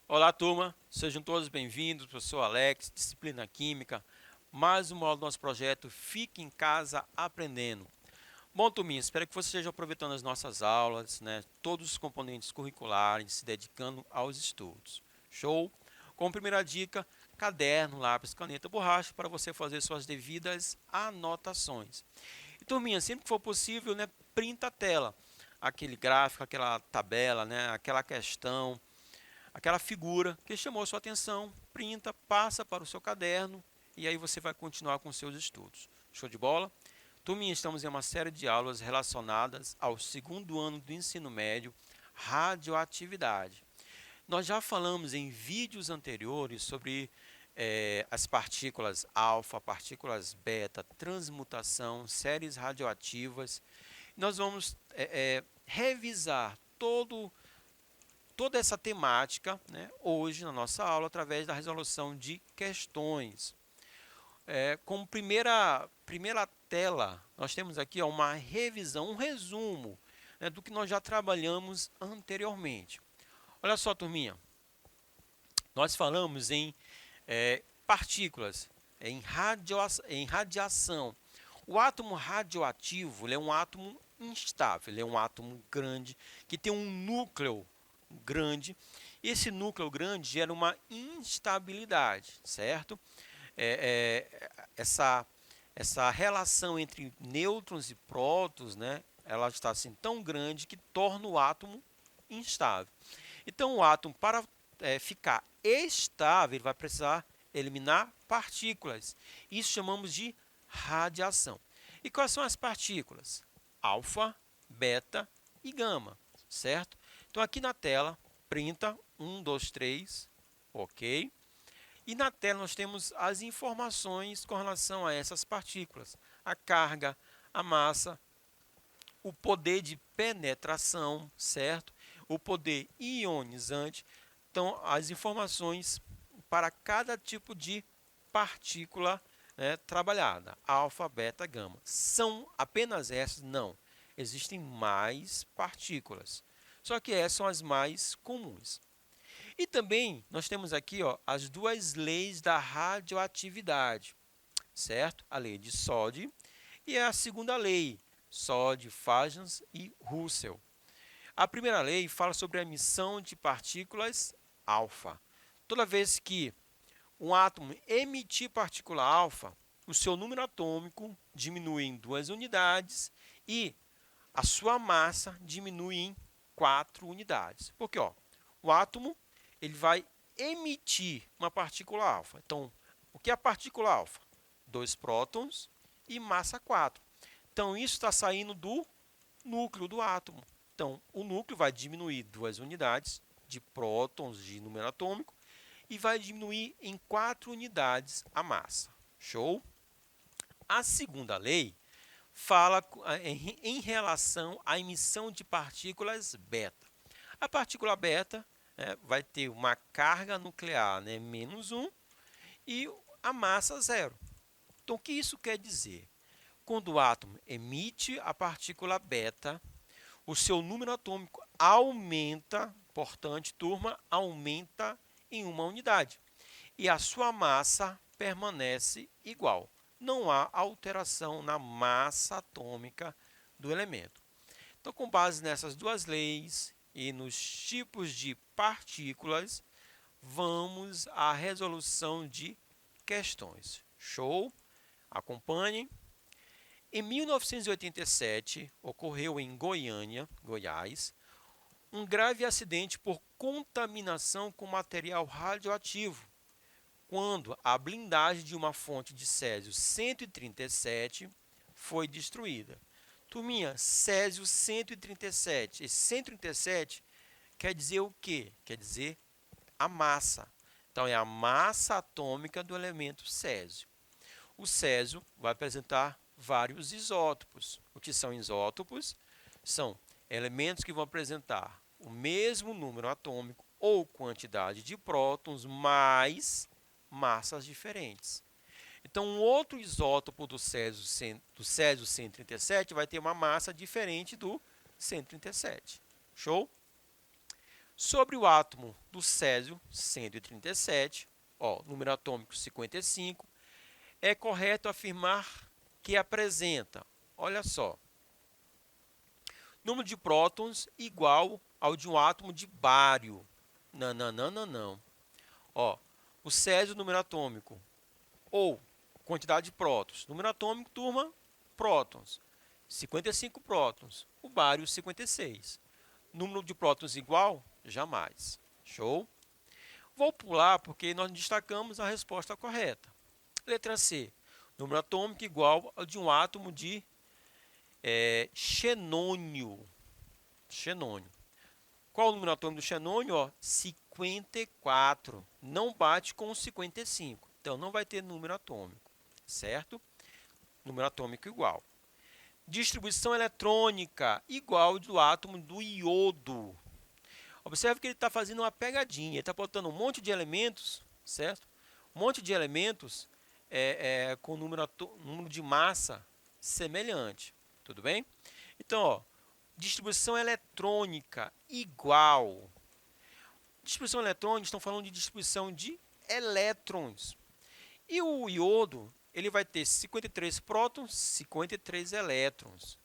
Olá, turma, sejam todos bem-vindos. Professor Alex, disciplina Química, mais uma aula do nosso projeto Fique em Casa Aprendendo. Bom, turminha, espero que você esteja aproveitando as nossas aulas, né? Todos os componentes curriculares, se dedicando aos estudos. Show? Como primeira dica, caderno, lápis, caneta, borracha, para você fazer suas devidas anotações. E, turminha, sempre que for possível, né, printa a tela. Aquele gráfico, aquela tabela, né, aquela questão, aquela figura que chamou sua atenção, printa, passa para o seu caderno e aí você vai continuar com seus estudos. Show de bola? Turminha, estamos em uma série de aulas relacionadas ao segundo ano do ensino médio, radioatividade. Nós já falamos em vídeos anteriores sobre as partículas alfa, partículas beta, transmutação, séries radioativas. Nós vamos revisar toda essa temática, né, hoje na nossa aula através da resolução de questões. Como primeira tela, nós temos aqui uma revisão, um resumo, né, do que nós já trabalhamos anteriormente. Olha só, turminha, nós falamos em partículas, em radiação. O átomo radioativo ele é um átomo instável, ele é um átomo grande que tem um núcleo grande. Esse núcleo grande gera uma instabilidade, certo? Essa relação entre nêutrons e prótons, né, ela está assim tão grande que torna o átomo instável. Então, o átomo, para ficar estável, ele vai precisar eliminar partículas. Isso chamamos de radiação. E quais são as partículas? Alfa, beta e gama, certo? Então, aqui na tela, printa 1, 2, 3, ok? E na tela nós temos as informações com relação a essas partículas. A carga, a massa, o poder de penetração, certo? O poder ionizante. Então, as informações para cada tipo de partícula, né, trabalhada. Alfa, beta, gama. São apenas essas? Não. Existem mais partículas. Só que essas são as mais comuns. E também nós temos aqui as duas leis da radioatividade, certo? A lei de Soddy e a segunda lei, Soddy, Fajans e Russell. A primeira lei fala sobre a emissão de partículas alfa. Toda vez que um átomo emitir partícula alfa, o seu número atômico diminui em 2 unidades e a sua massa diminui em 4 unidades. Porque o átomo ele vai emitir uma partícula alfa. Então, o que é a partícula alfa? 2 prótons e massa 4. Então, isso está saindo do núcleo do átomo. Então, o núcleo vai diminuir 2 unidades de prótons de número atômico e vai diminuir em 4 unidades a massa. Show? A segunda lei fala em relação à emissão de partículas beta. A partícula beta vai ter uma carga nuclear, né, -1 e a massa 0. Então, o que isso quer dizer? Quando o átomo emite a partícula beta, o seu número atômico aumenta, portanto, turma, aumenta em 1 unidade. E a sua massa permanece igual. Não há alteração na massa atômica do elemento. Então, com base nessas duas leis e nos tipos de partículas, vamos à resolução de questões. Show? Acompanhem. Em 1987, ocorreu em Goiânia, Goiás, um grave acidente por contaminação com material radioativo, quando a blindagem de uma fonte de Césio 137 foi destruída. Turminha, Césio 137. Esse 137 quer dizer o quê? Quer dizer a massa. Então, é a massa atômica do elemento Césio. O Césio vai apresentar vários isótopos. O que são isótopos? São elementos que vão apresentar o mesmo número atômico ou quantidade de prótons mais massas diferentes. Então, um outro isótopo do Césio 137 vai ter uma massa diferente do 137. Show? Sobre o átomo do Césio 137, número atômico 55, é correto afirmar que apresenta, olha só, número de prótons igual ao de um átomo de bário. Não. O Césio, número atômico, ou quantidade de prótons. Número atômico, turma, prótons. 55 prótons. O bário, 56. Número de prótons igual? Jamais. Show? Vou pular porque nós destacamos a resposta correta. Letra C. Número atômico igual ao de um átomo de xenônio. Xenônio. Qual o número atômico do xenônio? 54. Não bate com o 55. Então, não vai ter número atômico. Certo? Número atômico igual. Distribuição eletrônica igual ao do átomo do iodo. Observe que ele está fazendo uma pegadinha. Ele está botando um monte de elementos, certo? Um monte de elementos com número de massa semelhante. Tudo bem? Então, distribuição eletrônica igual. Distribuição eletrônica, estão falando de distribuição de elétrons. E o iodo, ele vai ter 53 prótons, 53 elétrons.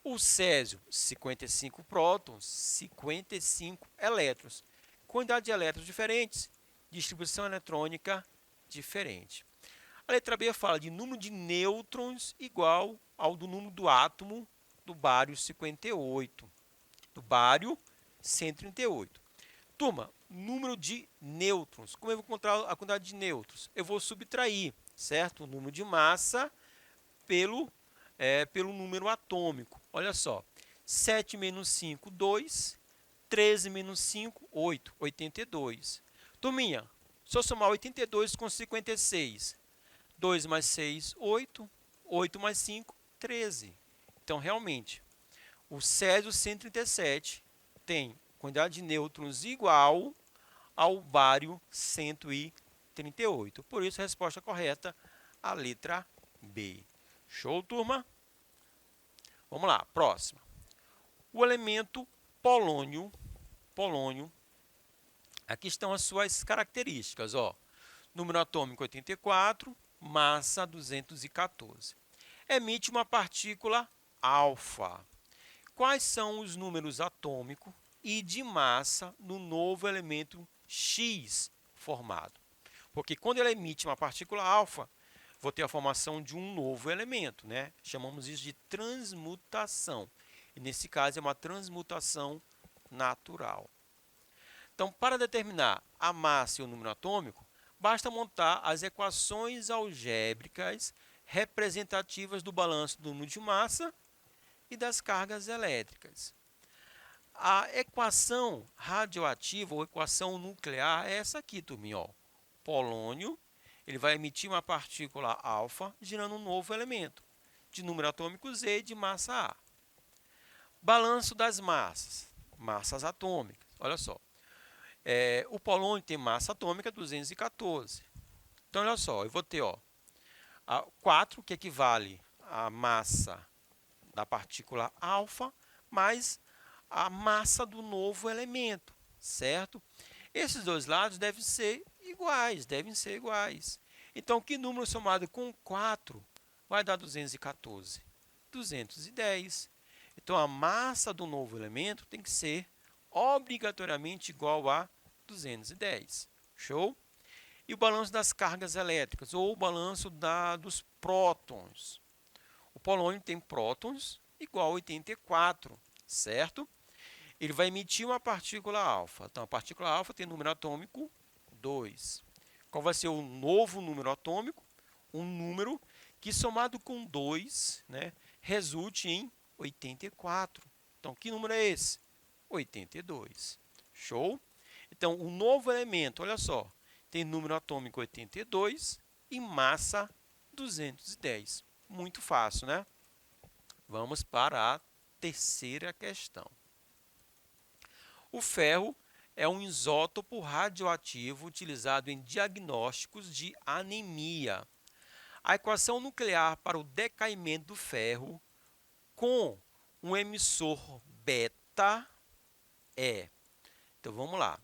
O césio, 55 prótons, 55 elétrons. Quantidade de elétrons diferentes, distribuição eletrônica diferente. A letra B fala de número de nêutrons igual ao do número do átomo do bário 58. Do bário 138. Turma, número de nêutrons. Como eu vou encontrar a quantidade de nêutrons? Eu vou subtrair, certo? O número de massa pelo número atômico. Olha só, 7 menos 5, 2. 13 menos 5, 8. 82. Turminha, se eu somar 82 com 56, 2 mais 6, 8. 8 mais 5, 13. Então, realmente, o césio 137 tem quantidade de nêutrons igual ao bário 138. Por isso, a resposta correta, a letra B. Show, turma? Vamos lá, próxima. O elemento polônio, aqui estão as suas características. Número atômico 84, massa 214. Emite uma partícula alfa. Quais são os números atômicos e de massa no novo elemento X formado? Porque quando ele emite uma partícula alfa, vou ter a formação de um novo elemento, né? Chamamos isso de transmutação. E nesse caso é uma transmutação natural. Então, para determinar a massa e o número atômico, basta montar as equações algébricas representativas do balanço do número de massa e das cargas elétricas. A equação radioativa ou equação nuclear é essa aqui, turminha. Polônio, ele vai emitir uma partícula alfa, gerando um novo elemento, de número atômico Z e de massa A. Balanço das massas atômicas. Olha só, o polônio tem massa atômica 214. Então, olha só, eu vou ter 4, que equivale à massa da partícula alfa, mais a massa do novo elemento, certo? Esses dois lados devem ser iguais. Então, que número somado com 4 vai dar 214? 210. Então, a massa do novo elemento tem que ser obrigatoriamente igual a 210. Show? E o balanço das cargas elétricas, ou o balanço dos prótons. O polônio tem prótons igual a 84, certo? Ele vai emitir uma partícula alfa. Então, a partícula alfa tem número atômico 2. Qual vai ser o novo número atômico? Um número que, somado com 2, né, resulte em 84. Então, que número é esse? 82. Show? Então, o novo elemento, olha só, tem número atômico 82 e massa 210. Muito fácil, né? Vamos para a terceira questão. O ferro é um isótopo radioativo utilizado em diagnósticos de anemia. A equação nuclear para o decaimento do ferro com um emissor beta é... Então, vamos lá.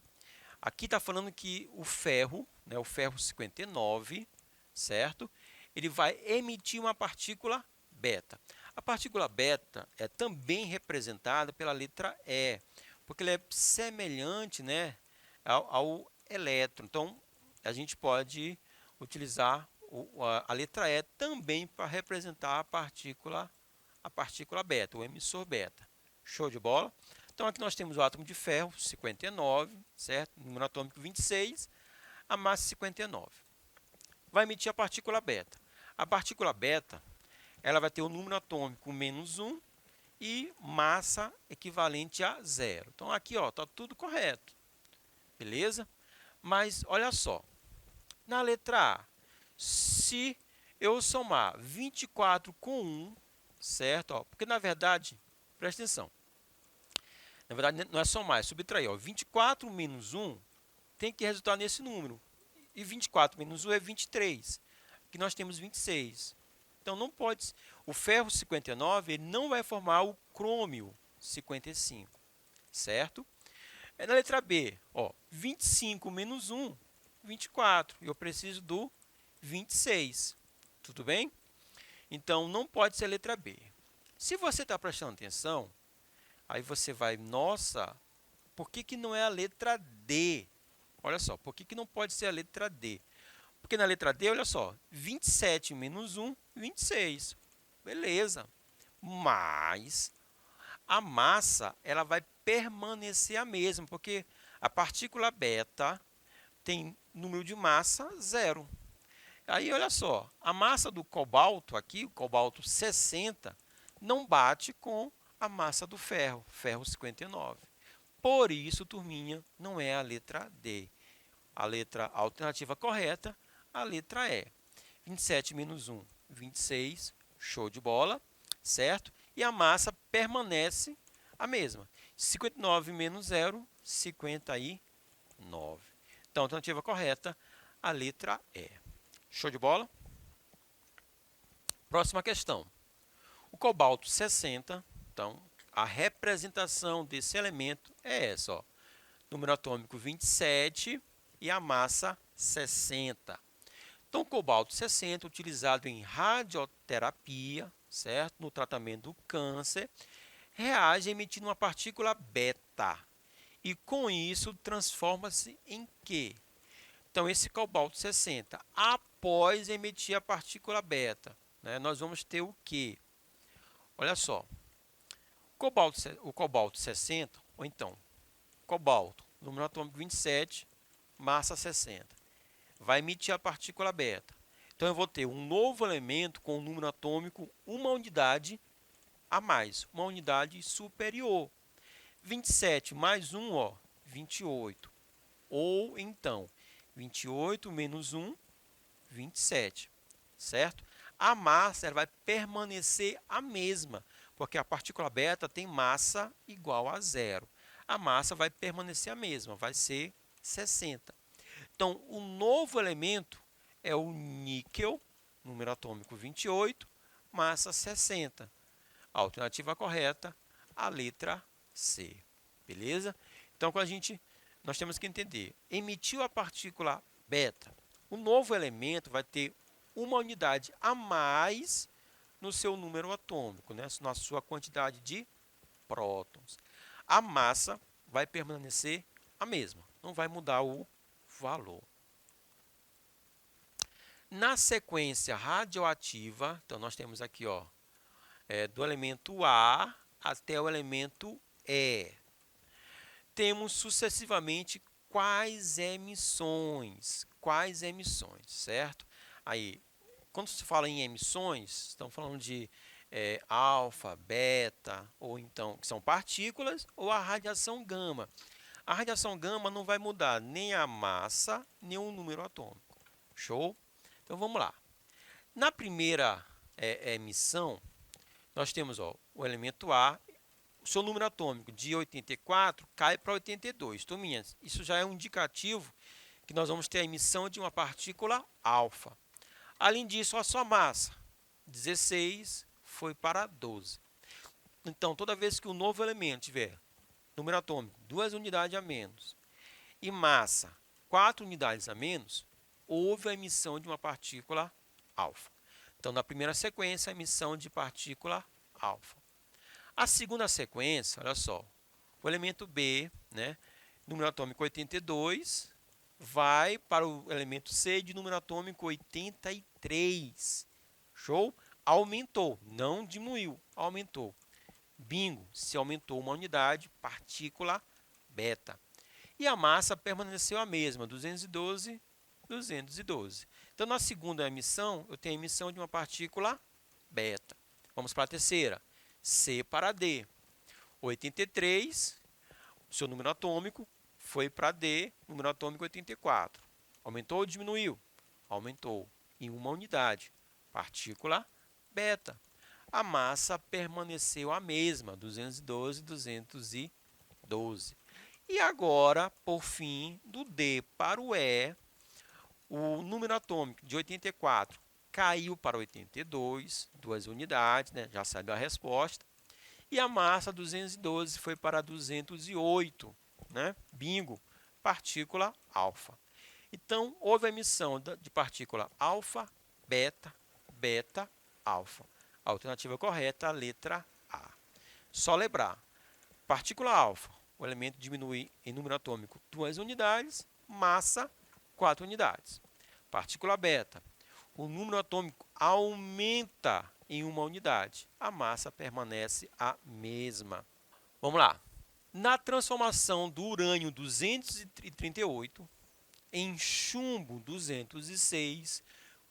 Aqui está falando que o ferro, né, o ferro 59, certo? Ele vai emitir uma partícula beta. A partícula beta é também representada pela letra E, porque ele é semelhante, né, ao elétron. Então, a gente pode utilizar a letra E também para representar a partícula beta, o emissor beta. Show de bola? Então, aqui nós temos o átomo de ferro, 59, certo? Número atômico 26, a massa 59. Vai emitir a partícula beta. A partícula beta, ela vai ter o número atômico -1 e massa equivalente a 0. Então, aqui está tudo correto. Beleza? Mas, olha só. Na letra A, se eu somar 24 com 1, certo? Porque, na verdade, presta atenção. Na verdade, não é somar, é subtrair. 24 menos 1 tem que resultar nesse número. E 24 menos 1 é 23. Aqui nós temos 26. Então, não pode... O ferro 59 ele não vai formar o crômio 55. Certo? Na letra B, 25 menos 1, 24. E eu preciso do 26. Tudo bem? Então, não pode ser a letra B. Se você está prestando atenção, aí você vai, nossa, por que não é a letra D? Olha só, por que não pode ser a letra D? Porque na letra D, olha só, 27 menos 1, 26. Beleza. Mas a massa ela vai permanecer a mesma, porque a partícula beta tem número de massa 0. Aí, olha só, a massa do cobalto aqui, o cobalto 60, não bate com a massa do ferro, ferro 59. Por isso, turminha, não é a letra D. A letra alternativa correta, a letra E. 27 menos 1, 26, show de bola, certo? E a massa permanece a mesma. 59 menos 0, 59. Então, a alternativa correta, a letra E. Show de bola? Próxima questão. O cobalto 60, então, a representação desse elemento é essa, número atômico 27 e a massa 60. Então, o cobalto 60 utilizado em radioterapia, certo? No tratamento do câncer, reage emitindo uma partícula beta. E com isso transforma-se em quê? Então, esse cobalto 60, após emitir a partícula beta, né, nós vamos ter o quê? Olha só, o cobalto 60, ou então, cobalto, número atômico 27, massa 60, vai emitir a partícula beta. Então, eu vou ter um novo elemento com o número atômico, uma unidade a mais, uma unidade superior. 27 mais 1, 28. Ou, então, 28 menos 1, 27. Certo? A massa ela vai permanecer a mesma, porque a partícula beta tem massa igual a 0. A massa vai permanecer a mesma, vai ser 60. Então, o novo elemento é o níquel, número atômico 28, massa 60. A alternativa correta, a letra C. Beleza? Então, nós temos que entender, emitiu a partícula beta, o novo elemento vai ter uma unidade a mais no seu número atômico, né? Na sua quantidade de prótons. A massa vai permanecer a mesma, não vai mudar o valor. Na sequência radioativa, então nós temos aqui do elemento A até o elemento E. Temos sucessivamente quais emissões, certo? Aí, quando se fala em emissões, estamos falando de alfa, beta, ou então, que são partículas, ou a radiação gama. A radiação gama não vai mudar nem a massa, nem o número atômico. Show? Então, vamos lá. Na primeira emissão, nós temos o elemento A o seu número atômico de 84 cai para 82. Turminhas, isso já é um indicativo que nós vamos ter a emissão de uma partícula alfa. Além disso, a sua massa, 16, foi para 12. Então, toda vez que um novo elemento tiver número atômico 2 unidades a menos e massa 4 unidades a menos, houve a emissão de uma partícula alfa. Então, na primeira sequência, a emissão de partícula alfa. A segunda sequência, olha só, o elemento B, né, número atômico 82, vai para o elemento C de número atômico 83. Show? Aumentou, não diminuiu, aumentou. Bingo, se aumentou uma unidade, partícula beta. E a massa permaneceu a mesma, 212, 212. Então, na segunda emissão, eu tenho a emissão de uma partícula beta. Vamos para a terceira. C para D. 83, seu número atômico, foi para D, número atômico 84. Aumentou ou diminuiu? Aumentou em uma unidade, partícula beta. A massa permaneceu a mesma, 212, 212. E agora, por fim, do D para o E, o número atômico de 84 caiu para 82, 2 unidades, né? Já sabe a resposta. E a massa 212 foi para 208, né? Bingo, partícula alfa. Então, houve a emissão de partícula alfa, beta, beta, alfa. A alternativa correta, a letra A. Só lembrar, partícula alfa, o elemento diminui em número atômico 2 unidades, massa 4 unidades. Partícula beta, o número atômico aumenta em uma unidade, a massa permanece a mesma. Vamos lá. Na transformação do urânio 238 em chumbo 206,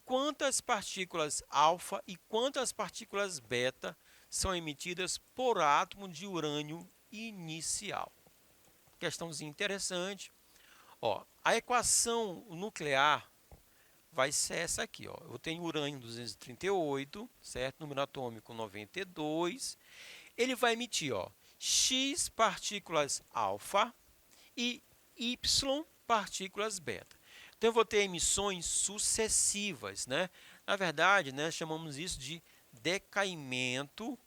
quantas partículas alfa e quantas partículas beta são emitidas por átomo de urânio inicial? Questãozinha interessante. Ó, a equação nuclear vai ser essa aqui. Ó. Eu tenho urânio 238, certo? Número atômico 92. Ele vai emitir X partículas alfa e Y partículas beta. Então, eu vou ter emissões sucessivas, né? Na verdade, né, chamamos isso de decaimento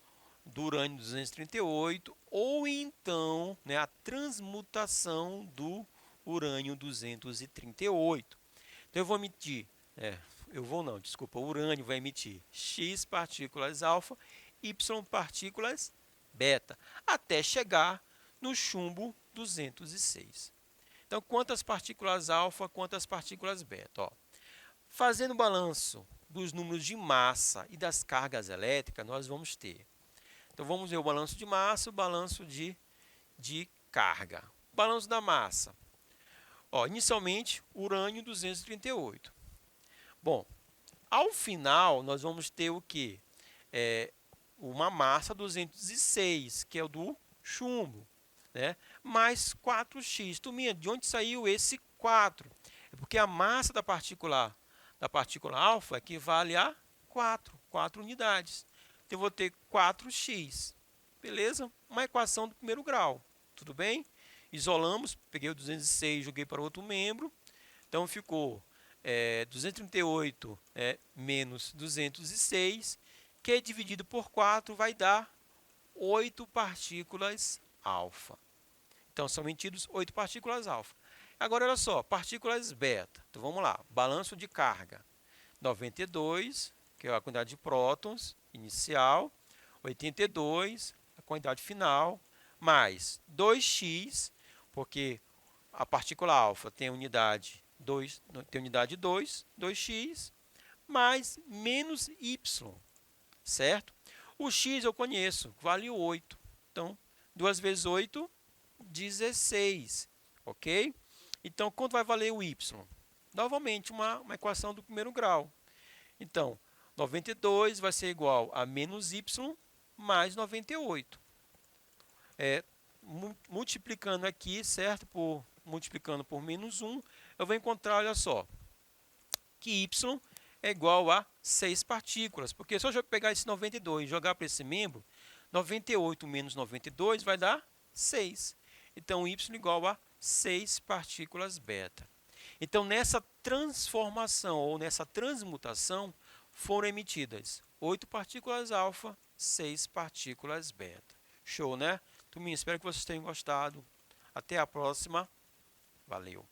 do urânio 238 ou então, né, a transmutação do urânio 238. Então, eu vou emitir, o urânio vai emitir X partículas alfa, Y partículas beta, até chegar no chumbo 206. Então, quantas partículas alfa, quantas partículas beta? Ó, fazendo o balanço dos números de massa e das cargas elétricas, nós vamos ter. Então, vamos ver o balanço de massa, o balanço de carga. Balanço da massa. Ó, inicialmente, urânio 238. Bom, ao final, nós vamos ter o quê? Uma massa 206, que é o do chumbo, né? Mais 4x. Turminha, de onde saiu esse 4? É porque a massa da partícula alfa equivale a 4 unidades. Então, eu vou ter 4x. Beleza? Uma equação do primeiro grau. Tudo bem? Isolamos, peguei o 206 e joguei para outro membro. Então, ficou 238 menos 206, que dividido por 4 vai dar 8 partículas alfa. Então, são emitidos 8 partículas alfa. Agora, olha só, partículas beta. Então, vamos lá. Balanço de carga. 92, que é a quantidade de prótons inicial. 82, a quantidade final. Mais 2x, porque a partícula alfa tem unidade 2, 2x, mais menos y, certo? O x eu conheço, vale 8. Então, 2 vezes 8, 16, ok? Então, quanto vai valer o y? Novamente, uma equação do primeiro grau. Então, 92 vai ser igual a menos y mais 98. Multiplicando aqui, certo? Multiplicando por menos 1, eu vou encontrar, olha só, que y é igual a 6 partículas. Porque se eu pegar esse 92 e jogar para esse membro, 98 menos 92 vai dar 6. Então, y igual a 6 partículas beta. Então, nessa transformação ou nessa transmutação, foram emitidas 8 partículas alfa, 6 partículas beta. Show, né? Turminha, espero que vocês tenham gostado. Até a próxima. Valeu!